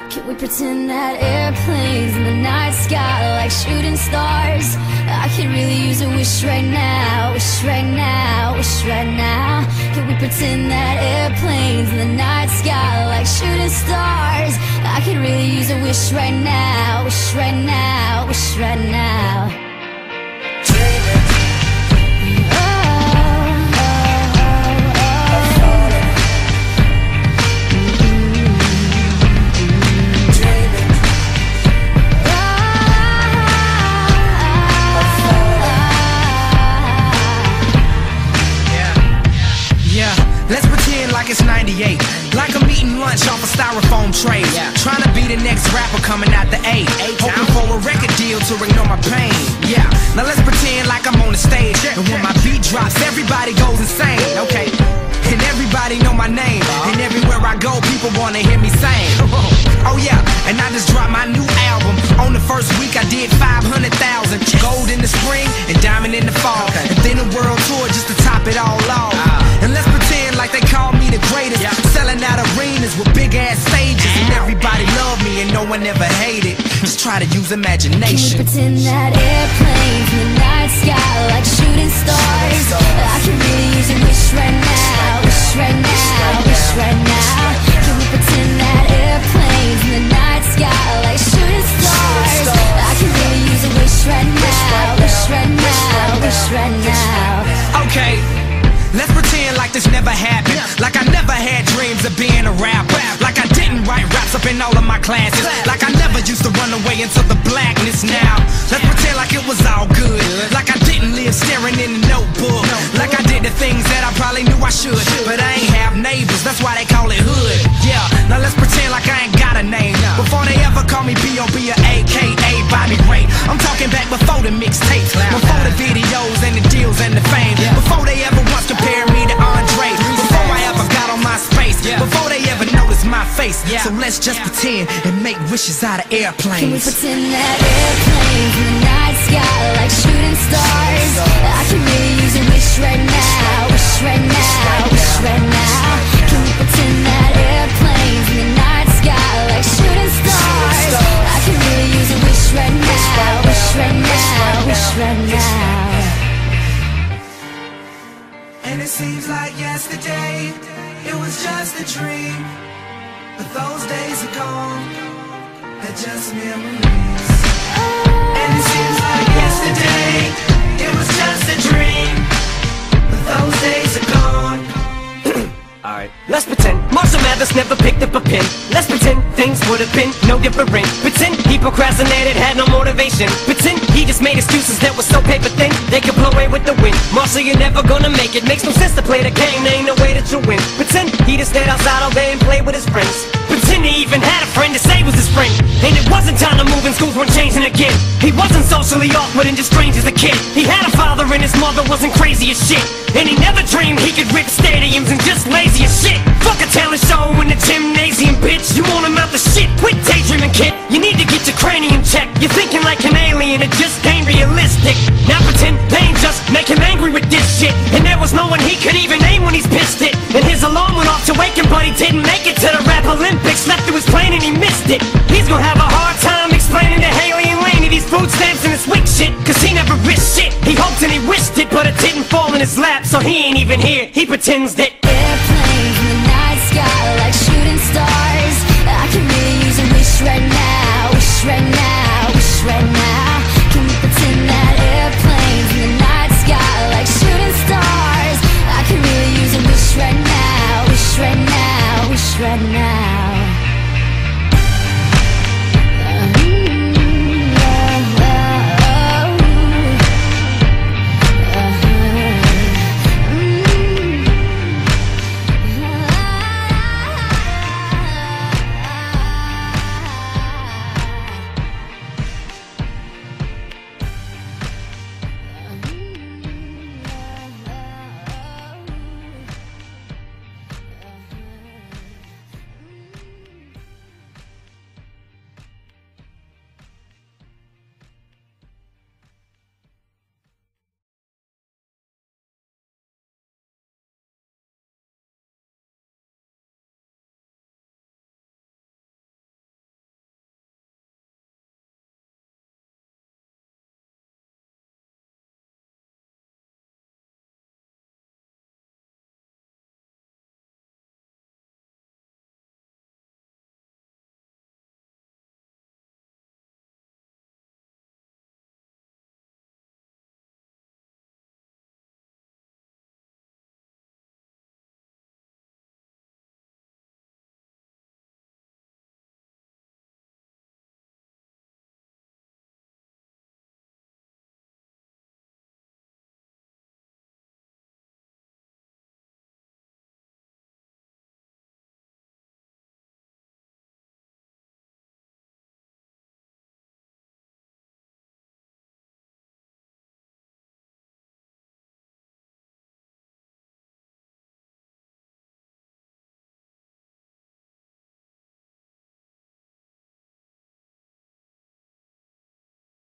Can we pretend that airplanes in the night sky like shooting stars? I could really use a wish right now, wish right now, wish right now. Can we pretend that airplanes in the night sky like shooting stars? I could really use a wish right now, wish right now, wish right now. Let's pretend like it's 98, like I'm eating lunch off a styrofoam tray. Trying to be the next rapper coming out the A, hoping for a record deal to ignore my pain. Yeah, now let's pretend like I'm on the stage, and when my beat drops, everybody goes insane. Okay, and everybody know my name, and everywhere I go, people wanna hear me sing. Oh yeah, and I just dropped my new album. On the first week I did 500,000. Gold in the spring and diamond in the fall, and then a world tour just to top it all off. And let's pretend like they call me the greatest, selling out arenas with big ass stages, and everybody love me and no one ever hated. Just try to use imagination. Can we pretend that airplanes in the night sky like shooting stars? I can really use a wish right now, wish right now, wish right now. Can we pretend that airplanes in the night sky like shooting stars? I can really use a wish right now, wish right now, wish right now. Okay, let's pretend like this never happened, like I never had dreams of being a rapper, like I didn't write raps up in all of my classes, like I never used to run away into the blackness. Now let's pretend like it was all good, like I didn't live staring in the notebook, like I did the things that I probably knew I should, but I ain't have neighbors, that's why they call it hood. Yeah, now let's pretend like I ain't got a name, before they ever call me B.O.B. or A.K.A. Bobby Ray. I'm talking back before the mixtapes, before the videos and the deals and the fame, before they ever once compared me to Andre, before I ever got on my space, before they ever noticed my face. So let's just pretend and make wishes out of airplanes. Can we pretend that airplanes in the night sky like shooting stars? I can really use a wish right now, wish right now, wish right now. Can we pretend that airplanes in the night sky like shooting stars? I can really use a wish right now, wish right now, wish right now. And it seems like yesterday, it was just a dream, but those days are gone, they're just memories. And it seems like yesterday, it was just a dream, but those days are gone. Alright, let's pretend Marshall Mathers never picked up a pen. Let's pretend things would have been no different. Pretend he procrastinated, had no motivation. Pretend he just made excuses that were so paper thin they could blow away with the wind. Marshall, you're never gonna make it. Makes no sense to play the game, there ain't no way that you win. Pretend he just stayed outside all day and played with his friends. Pretend he even had a friend to say was his friend, and it wasn't time to move and schools weren't changing again. He wasn't socially awkward and just strange as a kid. He had a father and his mother wasn't crazy as shit, and he never dreamed he could rip stadiums and just lazy as shit. Fuck a talent show in the gymnasium, bitch. You want him out the shit? Quit daydreaming, kid. You need to get your cranium checked. You're thinking like an alien, it just ain't realistic. Now pretend they ain't just make him angry with this shit, and there was no one he could even name when he's pissed it. And his alarm went off to wake him, but he didn't make it to the rap Olympics. Slept through his plane and he missed it. He's gonna have a hard time explaining to Haley and Laney these food stamps and this weak shit, cause he never risked shit. He hoped and he wished it, but it didn't fall in his lap, so he ain't even here. He pretends that airplane